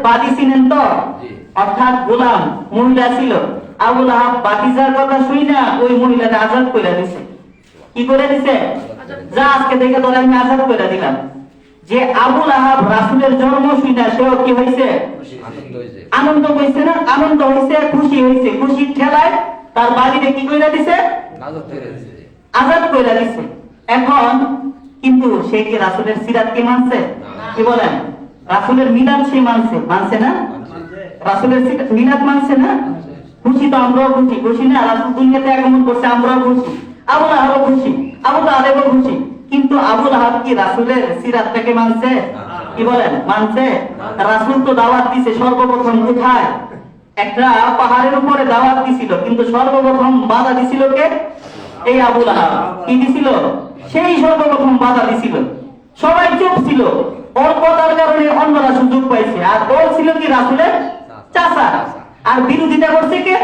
বাদী ছিলেন তো, অর্থাৎ গোলাম মহিলা ছিল। আবু লাহাব বাতিজার কথা শুই না ওই মহিলাকে আজাদ করে দিছে। কি করে দিছে? যা আজকে থেকে তোরা আমি আজাদ করে দিলাম। যে আবু লাহাব রাসূলের জন্ম শুই না সেও কি হয়েছে? আনন্দ হয়েছে না? আনন্দ হয়েছে, খুশি হয়েছে। খুশির ঠেলায় তার বাড়িতে কি করে দিছে? আজাদ করে দিছে। এখন কিন্তু সে কি রাসূলের সিরাত কি মানছে? কি বলেন? রাসূলের মিলাদ সে মানছে? মানছে না? রাসূলের মিলাদ মানছে না? খুশি তো আমরাও খুশি, খুশি না? রাসূল দুনিয়াতে আগমন করছে, আমরাও খুশি, আবু লাহাবও খুশি, আবু তালেবও খুশি। কিন্তু আবু লাহাব কি রাসূলের সিরাতটাকে মানছে? কি বলেন? মানছে? রাসূল তো দাওয়াত দিছে সর্বপ্রথম কোথায়? একটা পাহাড়ের উপরে দাওয়াত দিছিল, কিন্তু সর্বপ্রথম বাধা দিছিল কে? এই আবু লাহাব। কি দিছিল? সেই সর্বপ্রথম বাধা দিছিল। সবাই চুপ ছিল, ওর কথার কারণে অন্যরা সুযোগ পাইছে। আর ও ছিল কি রাসূলের চাচা, আর বিরোধিতা করছে কে?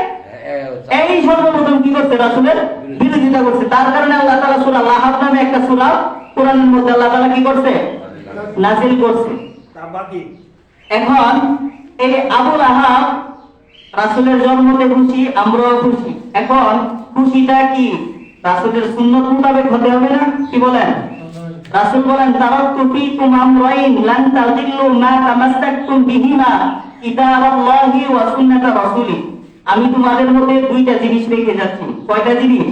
এই সর্বপ্রথম কি করছে? রাসূলের বিরোধিতা করছে। তার কারণে আল্লাহ তাআলা সূরা লাহাব নামে একটা সূরা কোরআনের মধ্যে আল্লাহ তাআলা কি করছে? নাযিল করছে। এখন এই আবু লাহাব রাসূলের জন্মতে খুশি, আমরাও খুশি। এখন খুশিটা কি রাসূলের সুন্নাত মোতাবেক হতে হবে না? কি বলেন? রাসূল বলেন তারাকতু ফীকুম আমরাইন লান তাযিল্লু মা তামাসসাকতুম বিহিমা কিতাবাল্লাহি ওয়া সুন্নাতা রাসূলি। আমি তোমাদের মধ্যে দুইটা জিনিস রেখে যাচ্ছি। কয়টা জিনিস?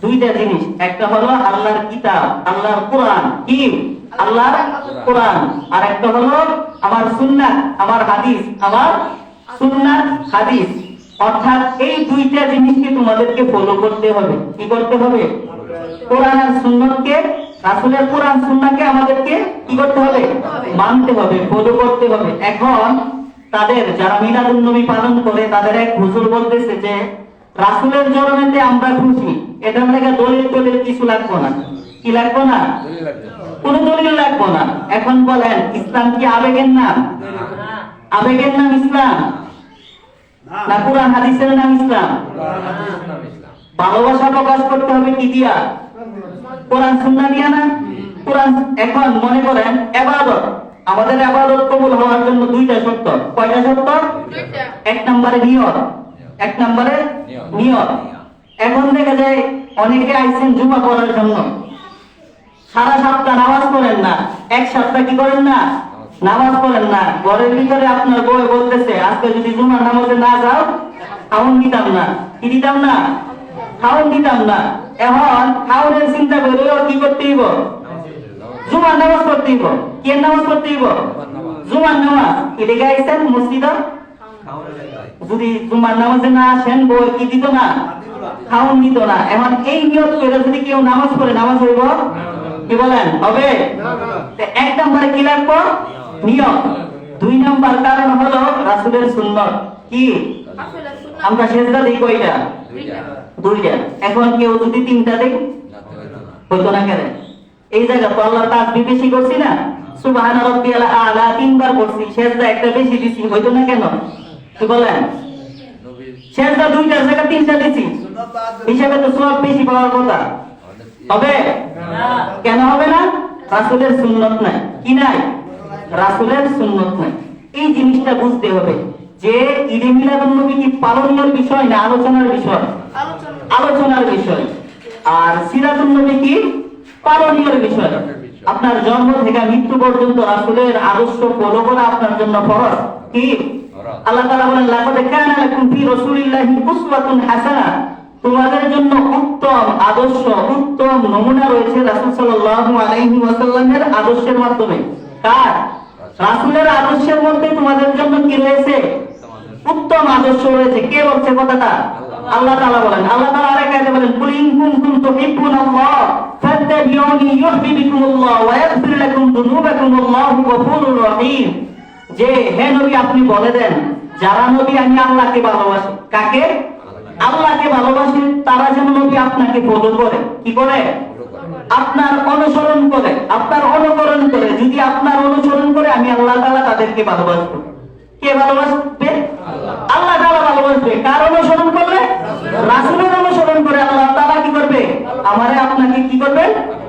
দুইটা জিনিস। একটা হলো আল্লাহর কিতাব, আল্লাহর কোরআন। কি? আল্লাহর কোরআন। আর একটা হলো আমার সুন্নাত, আমার হাদিস, আমার সুন্নাত হাদিস। অর্থাৎ এই দুইটা জিনিসকে তোমাদেরকে ফলো করতে হবে। কি করতে হবে? কোরআন আর সুন্নাতকে, রাসূলের কোরআন সুন্নাহকে আমাদেরকে কি করতে হবে? মানতে হবে, ফলো করতে হবে। এখন তাদের যারা মিলাদুন নবী পালন করে তাদের এক হুজুর বলতেছে যে রাসূলের জন্মেতে আমরা খুশি, এটা থেকে দলিল টলিল কিছু লাগবে না। কি লাগবে না? কোন দলিল লাগবে না। এখন বলেন ইসলাম কি আবেগের নাম? আবেগের নাম ইসলাম না কোরআন হাদিসের নাম ইসলাম? ভালোবাসা প্রকাশ করতে হবে কি দিয়া? কোরআন সুন্নাহ দিয়া না? কোরআন। এখন মনে করেন ইবাদত, আমাদের ইবাদত কবুল হওয়ার জন্য দুইটা শর্ত। কয়টা শর্ত? এক নম্বরে নিয়ত। এক নম্বরে নিয়ত। এখন দেখা যায় অনেকে আইছেন জুমা পড়ার জন্য, সারা সপ্তাহ নামাজ পড়েন না, এক সপ্তাহ কি করেন না? নামাজ পড়েন না। ঘরের ভিতরে আপনার বউ বলতেছে আজকে যদি জুমার নামাজে না যাও খাওন দিতাম না। কি দিতাম না? খাওন দিতাম না। এখন খাওনের চিন্তা করেও কি করতে হইব? জুমার নামাজ পড়তে হইব। কি নামাজ পড়তে হইব? জুমার নামাজ। এটা গাইছেন মসজিদে, যদি জুমার নামাজে না আসেন বউ কি দিত না? খাওন দিত না। এখন এই নিয়ত করে যদি কেউ নামাজ পড়ে নামাজ হইব? কি বলেন? হবে? এক নম্বরে কি লাগবে? নিয়ত। দুই নম্বর কারণ হলো রাসূলের সুন্নাত। কি? আমরা সেজদা দেই কয়টা? দুইটা। এখন কেউ যদি তিনটা দেয় হইতো না কেন? এই জায়গা তো আল্লাহর তাসবিহ বেশি করছি না, সুবহানা রাব্বিয়াল আলা তিনবার করছি, সেজদা একটা বেশি দিছি, হইতো না কেন? কি বলেন? সেজদা দুইটার জায়গা তিনটা দিছি, হিসাবে তো সওয়াব বেশি পাওয়ার কথা। হবে না? কেন হবে না? রাসূলের সুন্নাত নাই। কি নাই? রাসূলের সুন্নাত নাই। এই জিনিসটা বুঝতে হবে যে ঈদে মিলাদুন নবী কি পালনীয় বিষয় না আলোচনার বিষয়? আলোচনার বিষয়। আর সিরাতুন নবী কি পালনীয় বিষয়। আপনার জন্ম থেকে মৃত্যু পর্যন্ত রাসূলের আদর্শ ফলো করা আপনার জন্য ফরজ। কি? আল্লাহ তাআলা বলেন লাকাদ কানা লাকুম ফি রাসূলিল্লাহি উসওয়াতুন হাসানাহ। তোমাদের জন্য উত্তম আদর্শ, উত্তম নমুনা রয়েছে রাসূল সাল্লাল্লাহু আলাইহি ওয়াসাল্লামের আদর্শের মাধ্যমে। কার? রাসূলের আদর্শের মধ্যে তোমাদের জন্য কি রয়েছে? উত্তম আদর্শ রয়েছে। কে বলছে কথাটা? আল্লাহ তাআলা বলেন। আল্লাহ তাআলা আরেক আয়াতে বলেন কুল ইন কুনতুম তুহিব্বুনাল্লাহ ফাত্তাবিউনি ইউহিব্বুকুমুল্লাহ ওয়া ইয়াগফির লাকুম যুনুবাকুম আল্লাহু গফুরুর রহিম। যে হে নবী আপনি বলে দেন যারা নবী আমি আল্লাহকে ভালোবাসি। কাকে? আল্লাহকে ভালোবাসি। তারা যেন নবী আপনাকে ফলো করে। কি করে? আপনার অনুসরণ করে, আপনার অনুকরণ করে। যদি আপনার অনুসরণ করে আমি আল্লাহ তাআলা তাদেরকে ভালোবাসবো। কে ভালোবাসবে? আল্লাহ তাআলা ভালোবাসবে। কার অনুসরণ করলে? রাসূলের অনুসরণ করে আল্লাহ তাআলা কি করবে? আমারে আপনাকে কি করবে?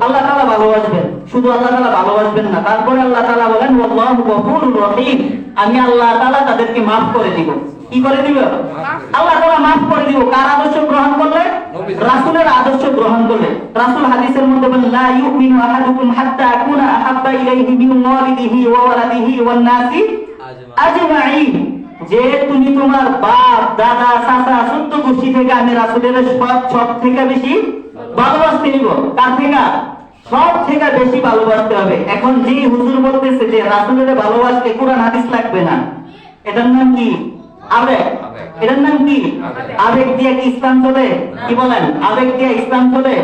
আল্লাহ তাআলা ভালোবাসবেন। শুধু আল্লাহ তাআলা ভালোবাসবেন না, তারপরে আল্লাহ তাআলা বলেন ওয়াল্লাহু গফুরুর রহিম, আমি আল্লাহ তাআলা তাদেরকে maaf করে দিব। কি করে দিব? আল্লাহ তাআলা maaf করে দিব। কার আদর্শ গ্রহণ করলে? রাসূলের আদর্শ গ্রহণ করলে। রাসূল হাদিসের মধ্যে বলেন লা ইউমিনু আহাদুকুম হাত্তা আকুনা আহাব্বা ইলাইহি মিন ওয়ালিদিহি ওয়া ওয়ালাদিহি ওয়ান নাসি আজমাইন, যে তুমি তোমার বাপ দাদা চাচা সত্য গোষ্ঠী থেকে আমি রাসূলের সব থেকে বেশি ভালোবাসতে নিব। কার থেকে? সব থেকে বেশি ভালোবাসতে হবে। এখন যে হুজুর বলতেছে যে রাসূলের ভালোবাসতে কোরআন হাদিস লাগবে না, এটার নাম কি? আবেগ। এটার নাম কি? আবেগ দিয়ে কি ইসলাম চলে? কি বলেন? আবেগ দিয়ে ইসলাম চলে?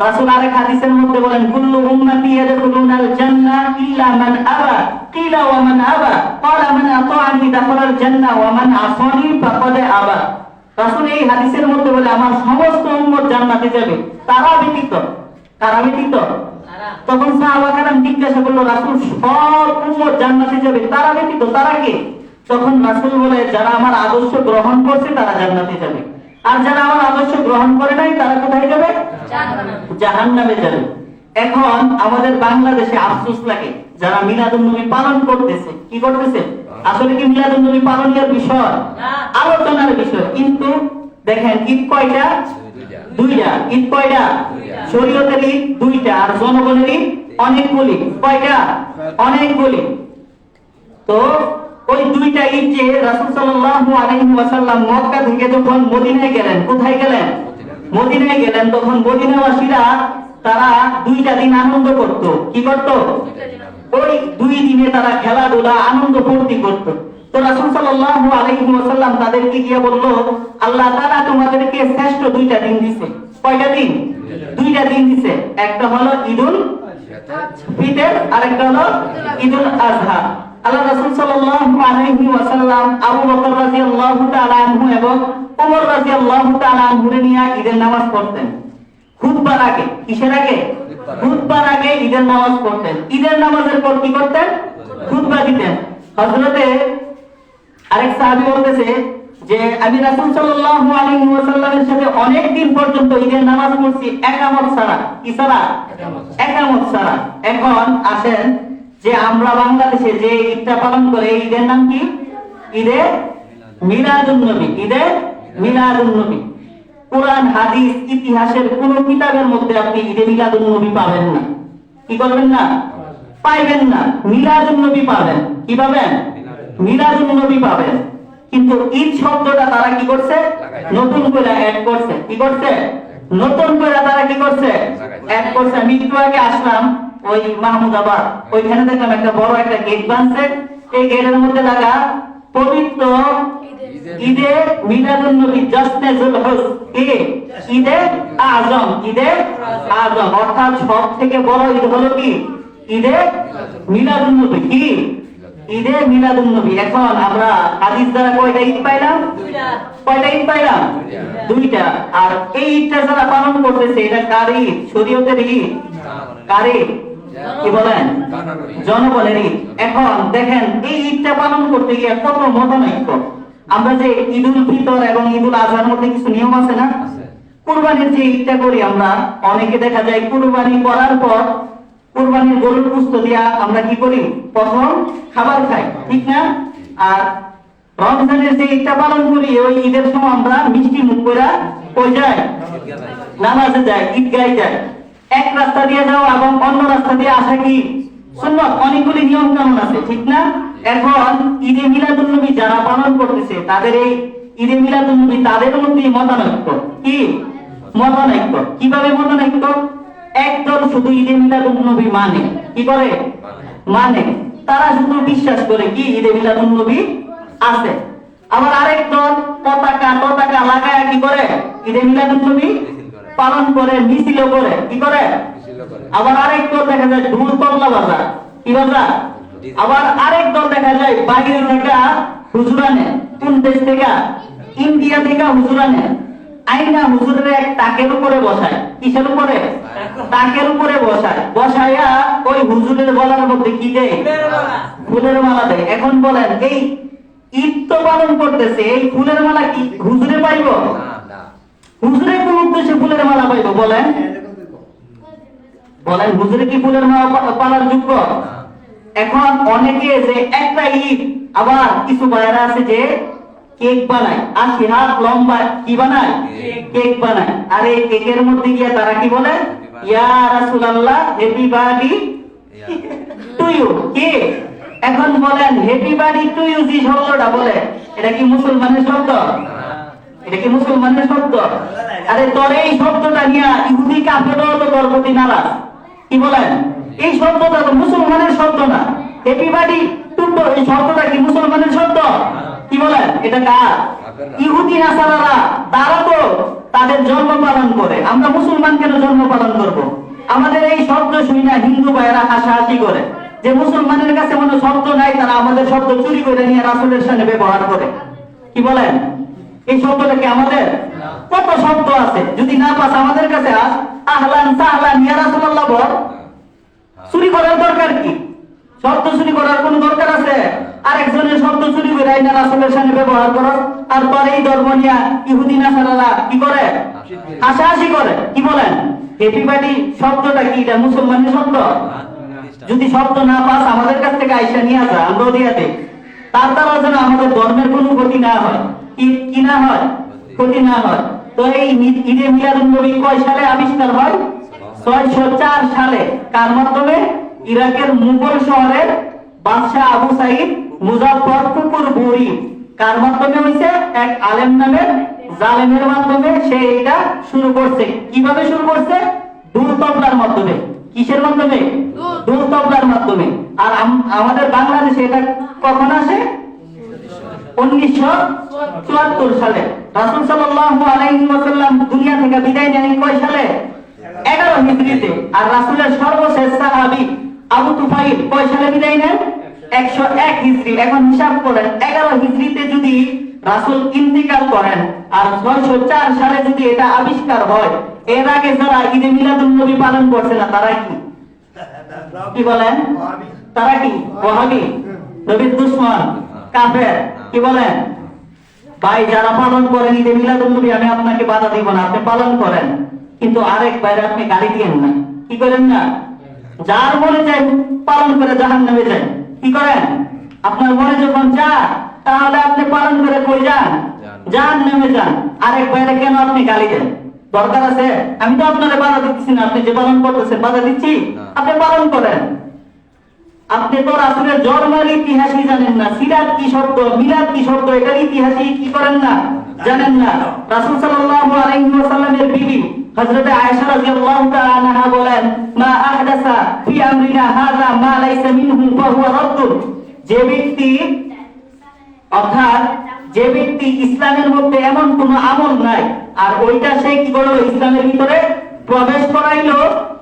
রাসূল আরেক হাদিসের মধ্যে বলেন কুল্লু উম্মতি ইয়াদখুলুনাল জান্নাহ ইল্লা মান আবা, কিলা ওয়া মান আবা, ক্বালা মান আতাআনি দাখালাল জান্নাহ ওয়া মান আসানি ফাকাদ আবা। রাসূল এই হাদিসের মধ্যে বলে আমার সমস্ত উম্মত জান্নাতে যাবে, তারা ব্যতীত। তারা ব্যতীত? তখন সাহাবা কেরাম জিজ্ঞাসা করলো রাসূল সব উম্মত জান্নাতে যাবে, তারা ব্যতীত? তারা কে? তখন রাসূল বলে যারা আমার আদর্শ গ্রহণ করছে তারা জান্নাতে যাবে, আর যারা আমার আদর্শ গ্রহণ করে নাই তারা কোথায় যাবে? জাহান্নামে যাবে। এখন আমাদের বাংলাদেশে আফসোস লাগে যারা মিলাদুন নবী পালন করতেছে। কি করতেছে? আসলে কি মিলাদুন নবী পালনের বিষয়? আলোচনার বিষয়। কিন্তু দেখেন ঈদ কয়টা? দুইটা। ঈদ কয়টা? শরীয়তের ঈদ দুইটা, আর জনগণের ঈদ অনেকগুলি। কয়টা? অনেকগুলি। তো ওই দুইটা ঈদ যে রাসূল সাল্লাল্লাহু আলাইহি ওয়াসাল্লাম মক্কা থেকে যখন মদিনায় গেলেন, কোথায় গেলেন? মদিনায় গেলেন, তখন মদিনাবাসীরা তারা দুইটা দিন আনন্দ করত। কি করত? ওই দুই দিনে তারা খেলাধুলা আনন্দ ফুর্তি করত। তো রাসূল সাল্লাল্লাহু আলাইহি ওয়াসাল্লাম তাদেরকে গিয়ে বলল আল্লাহ তাআলা তোমাদেরকে শ্রেষ্ঠ দুইটা দিন দিয়েছে। কয়টা দিন? দুইটা দিন দিয়েছে। একটা হলো ঈদুল ফিতর আর একটা হলো ঈদুল আযহা। আল্লাহ রাসূল সাল্লাল্লাহু আলাইহি ওয়াসাল্লাম আবু বকর রাদিয়াল্লাহু তাআলা আনহু এবং ওমর রাদিয়াল্লাহু তাআলা আনহুরে নিয়ে ঈদের নামাজ পড়তেন। খুতবার আগে। কিসের আগে? খুতবার আগে ঈদের নামাজ পড়তেন। ঈদের নামাজের পর কি করতেন? খুতবা দিতেন। হযরতে আরেক সাহাবী বলতেছে যে আমি রাসূল সাল্লাল্লাহু আলাইহি ওয়াসাল্লামের সাথে অনেক দিন পর্যন্ত ঈদের নামাজ পড়ছি একামত ছাড়া। কি ছাড়া? একামত ছাড়া। এখন আসেন যে আমরা বাংলাদেশে যে ঈদটা পালন করে এই ঈদের নাম কি? ঈদে মিলাদুন নবী। ঈদে মিলাদুন নবী। কোরআন হাদিস ইতিহাসের কোন কিতাবের মধ্যে আপনি ঈদে মিলাদুন নবী পাবেন না। কি করবেন না? পাইবেন না। মিলাদুন নবী পাবেন। কি পাবেন? মিলাদুন নবী পাবেন। কিন্তু ঈদ শব্দটা তারা কি করছে? নতুন করে অ্যাড করছে। কি করছে? নতুন করে তারা কি করছে? অ্যাড করছে। আমি একটু আগে আসলাম ওই মাহমুদাবাদ, ওইখানে দেখলাম একটা বড় একটা গেট বানছে। এই গেটের মধ্যে লাগা পবিত্র ঈদে মিলাদুন নবী জশ্নে জুলহজ, ঈদে আযম। ঈদে আযম অর্থাৎ সব থেকে বড় ঈদ হলো কি? ঈদে মিলাদুন নবী। কি? ঈদে মিলাদুন নবী। এখন আমরা হাদিস দ্বারা কয়টা ঈদ পাইলাম? দুইটা। কয়টা ঈদ পাইলাম? দুইটা। আর এই ঈদটা যারা পালন করতেছে এটা কার ঈদ? শরীয়তের ঈদ? কার ঈদ? কি বলেন? জনগণের ঈদ। এখন দেখেন এই ঈদটা পালন করতে গিয়ে কত মতানৈক্য। আমরা যে ঈদুল ফিতর এবং ঈদুল আযহার মধ্যে কিছু নিয়ম আছে না? কুরবানির যে ঈদটা করি আমরা, অনেকে দেখা যায় কুরবানি করার পর কুরবানির গরুর গোশত দিয়া আমরা কি করি? প্রথম খাবার খাই, ঠিক না? আর রমজানের যে ঈদটা পালন করি ওই ঈদের সময় আমরা মিষ্টি মুখ করে কই যাই? নামাজে যাই, ঈদগাহে যাই। এক রাস্তা দিয়ে যাও এবং অন্য রাস্তা দিয়ে আসা কি সুন্নাত। অনেকগুলি নিয়ম কানুন আছে, ঠিক না? এখন ঈদে মিলাদুন নবী যারা পালন করতেছে তাদের এই ঈদে মিলাদুন নবী তাদের মধ্যে মতানৈক্য। কি মতানৈক্য? কিভাবে মতানৈক্য? একদল শুধু ঈদে মিলাদুন নবী মানে। কি করে? মানে তারা শুধু বিশ্বাস করে কি ঈদে মিলাদুন নবী আছে। আবার আরেক দল পতাকা লাগায় কি করে? ঈদে মিলাদুন নবী পালন করে, মিছিল করে। কি করে? আবার আরেক দল দেখা যায় ঢোল তবলা বাজায়। কি বাজায়? আবার আরেক দল দেখা যায় বাইরের থেকে হুজুর আনে। কোন দেশ থেকে? ইন্ডিয়া থেকে হুজুর আনে। আইনা হুজুরের এক তাকের উপরে বসায়। কিসের উপরে? তাকের উপরে বসায়। বসায়া ওই হুজুরের গলার মধ্যে কি দেয়? ফুলের মালা দেয়। এখন বলেন এই ঈদ তো পালন করতেছে, এই ফুলের মালা কি হুজুরে পাইব? হুজুরে কোন উদ্দেশ্যে ফুলের মালা পাইব বলেন? বলেন হুজুরে কি ফুলের মালা পালার যোগ্য? এখন অনেকে যে একটা ঈদ, আবার কিছু ভাইরা আছে যে কেক বানায়, 80 হাত লম্বা কি বানায়? কেক বানায়। আর এই কেকের মধ্যে গিয়ে তারা কি বলে? ইয়া রাসূলুল্লাহ হ্যাপি বার্থডে টু ইউ। কি এখন বলেন হ্যাপি বার্থডে টু ইউ যে শব্দটা বলে, এটা কি মুসলমানের শব্দ? এটা কি মুসলমানের শব্দ? আরে তোর এই শব্দটা নিয়ে ইহুদি কাফেরও তো তোর প্রতি নারাজ। কি বলেন? এই শব্দটা তো মুসলমানের শব্দ না। হ্যাপি বার্থডে টু, এই শব্দটা কি মুসলমানের শব্দ? কি বলেন? এটা কার? ইহুদি নাসারারা, তারা তো তাদের জন্ম পালন করে, আমরা মুসলমান কেন জন্ম পালন করব? আমাদের এই শব্দ শুনি না হিন্দু ভাইয়েরা হাসাহাসি করে যে মুসলমানের কাছে কোনো শব্দ নাই, তারা আমাদের শব্দ চুরি করে নিয়ে রাসূলের সামনে ব্যবহার করে। কি বলেন? এই শব্দটা কি আমাদের? কত শব্দ আছে, যদি না পাস আমাদের কাছে আস, আহলান সাহলান ইয়া রাসূলুল্লাহ বল। চুরি করার দরকার কি? শব্দ চুরি করার কোন দরকার আছে? আরেকজনের শব্দ চুরি করে আইনা রাসূলের সামনে ব্যবহার করো, আর পরে এই ধর্ম নিয়ে ইহুদি নাসারারা কি করে? হাসাহাসি করে। কি বলেন? হ্যাপি বার্থডে শব্দটা কি এটা মুসলমানের শব্দ? যদি শব্দ না পাস আমাদের কাছ থেকে আইসা নিয়ে আসা, আমরাও দিয়ে দেই। তার দ্বারা যেন আমাদের ধর্মের কোনো ক্ষতি না হয়। কি না হয়? ক্ষতি না হয়। তো এই ঈদে মিলাদুন্নবী কয় সালে আবিষ্কার হয়? 604 সালে। কার মাধ্যমে? ইরাকের মুঘল শহরের বাদশাহ আবু সাইদ মুজাফফর কুকুর বুরি, কার মাধ্যমে হইছে? এক আলেম নামের জালেমের মাধ্যমে সে এটা শুরু করছে। কিভাবে শুরু করছে? দুল তবলার মাধ্যমে। কিসের মাধ্যমে? দুল তবলার মাধ্যমে। আর আমাদের বাংলাদেশে এটা কখন আসে? 1974 সালে। রাসূল সাল্লাল্লাহু আলাইহি ওয়াসাল্লাম দুনিয়া থেকে বিদায় নেন কয় সালে? 11 হিজরিতে। আর রাসূলের সর্বশেষ সাহাবী আবু তুফাইল কয় সালে বিদায় নেন? 101 হিজরি। এখন হিসাব করেন 11 হিজরিতে যদি রাসূল ইন্তিকাল করেন আর 604 সালে যদি এটা আবিষ্কার হয়, এর আগে যারা ঈদে মিলাদুন্নবী পালন করছে না তারা কি? কি বলেন? তারা কি? ওয়াহাবি, নবীর দুশমন, কাফের। কি বলেন? ভাই যারা পালন করেন ঈদে মিলাদুন্নবী, আমি আপনাকে বাধা দিব না, আপনি পালন করেন, কিন্তু আরেক বাইরে আপনি গালি দিয়েন না। কি করেন না? যার মনে চায় পালন করে জাহান্নামে যায়। কি করেন? আপনার মনে যখন যায় তাহলে আপনি পালন করে কই যান? জাহান্নামে যান। আরেক বাইরে কেন আপনি গালি দেন? দরকার আছে? আমি তো আপনারে বাধা দিচ্ছি না, আপনি যে পালন করতেছেন বাধা দিচ্ছি, আপনি পালন করেন। আপনি তো রাসূলের জন্মের ইতিহাসই জানেন না, সিরাত কি শব্দ, মিলাদ কি শব্দ, এটার ইতিহাসই কি করেন না, জানেন না। রাসূল সাল্লাল্লাহু আলাইহি ওয়াসাল্লামের বিবি হযরত আয়েশা রাদিয়াল্লাহু তাআলা আনহা বলেন, মা আহদাসা ফি আমরিনা হাযা মা লাইসা মিনহু ফাহুয়া রাদ্দুন। যে ব্যক্তি, অর্থাৎ যে ব্যক্তি ইসলামের মধ্যে এমন কোন আমল নাই আর ওইটা সে কি করলো ইসলামের ভিতরে প্রবেশ করাইলো,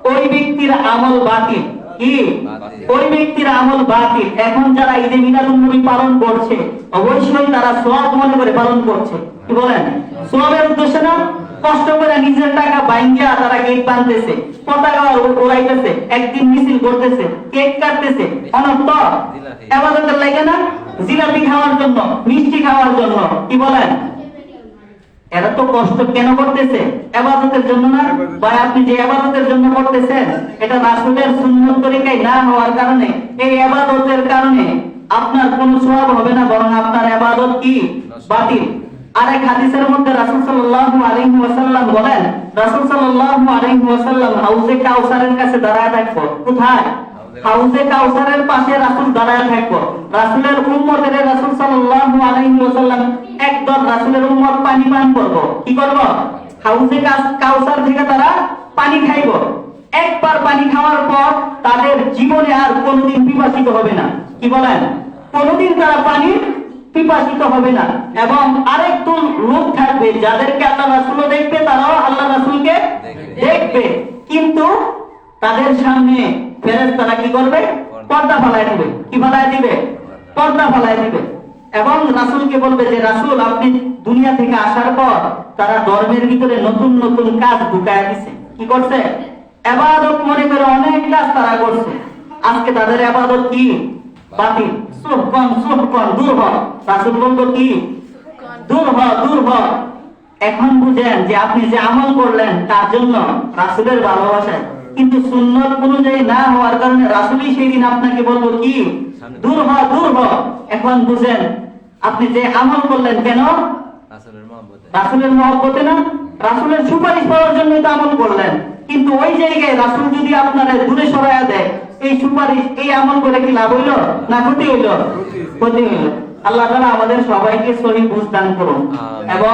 ওই ব্যক্তির আমল বাতিল। কি? ওই ব্যক্তির আমল বাতিল। এখন যারা ঈদে মিলাদুন্নবী পালন করছে অবশ্যই তারা সওয়াব মনে করে পালন করছে। কি বলেন? সওয়াবের উদ্দেশ্য না, কষ্ট করে নিজের টাকা বাইঙ্গা তারা কেক বানতেছে, পতাকা উড়াইতেছে, একদিন মিছিল করতেছে, কেক কাটতেছে, অনন্ত ইবাদতের লাগে না? জিলাপি খাওয়ার জন্য, মিষ্টি খাওয়ার জন্য। কি বলেন? এরা তো কষ্ট কেন করতেছে? ইবাদতের জন্য না। ভাই আপনি যে ইবাদতের জন্য করতেছেন এটা রাসূলের সুন্নাত তরিকায় না হওয়ার কারণে, এই ইবাদতের কারণে আপনার কোনো সওয়াব হবে না, বরং আপনার ইবাদত কি? বাতিল। আরেক হাদিসের মধ্যে রাসূল সাল্লাল্লাহু আলাইহি ওয়াসাল্লাম বলেন, রাসূল সাল্লাল্লাহু আলাইহি ওয়াসাল্লাম হাউজে কাউসারের কাছে দাঁড়ায় থাকবো। কোথায়? হাউজে কাউসারের পাশে রাসূল দাঁড়ায় থাকবো। রাসূলের উম্মতের রাসূল সাল্লাল্লাহু আলাইহি ওয়াসাল্লাম একদম রাসূলের উম্মত পানি পান করব। কি করব? হাউজে কাউসার থেকে তারা পানি খাইব। একবার পানি খাওয়ার পর তাদের জীবনে আর কোনোদিন পিপাসিত হবে না। কি বলেন? কোনোদিন তারা পানি পিপাসিত হবে না। এবং আরেক দল লোক থাকবে যাদেরকে আল্লাহ রাসূলও দেখবে, তারাও আল্লাহ রাসূলকে দেখবে, কিন্তু তাদের সামনে ফেরেশতারা কি করবে? পর্দা ফালায় দিবে। কি ফালায় দিবে? পর্দা ফালায় দিবে। এবং রাসূলকে বলবে যে রাসূল আপনি দুনিয়া থেকে আসার পর তারা ধর্মের ভিতরে নতুন নতুন কাজ ঢুকায় দিছে। কি করছে? ইবাদত মনে করে অনেক কাজ তারা করছে, আজকে তাদের ইবাদত কি? বাতিল। সুহকন সুহকন, দূর হ। রাসূল বলতো কি? দূর হ, দূর হ। এখন বুঝেন যে আপনি যে আমল করলেন তার জন্য রাসূলের ভালোবাসায় কিন্তু সুন্নত অনুযায়ী না হওয়ার কারণে রাসূলই সেই দিন আপনাকে বলবো কি দূর হ দূর হ। এখন বুঝেন আপনি যে আমল করলেন কেন? রাসূলের মহব্বতে না, রাসূলের সুপারিশ পাওয়ার জন্য তো আমল করলেন। কিন্তু ওই জায়গায় রাসূল যদি আপনারে দূরে সরায়া দেয়, এই সুপারিশ এই আমল করে কি লাভ হইল না ক্ষতি হইল? ক্ষতি হইল। আল্লাহ তাআলা আমাদের সবাইকে সহিহ বুঝ দান করুন এবং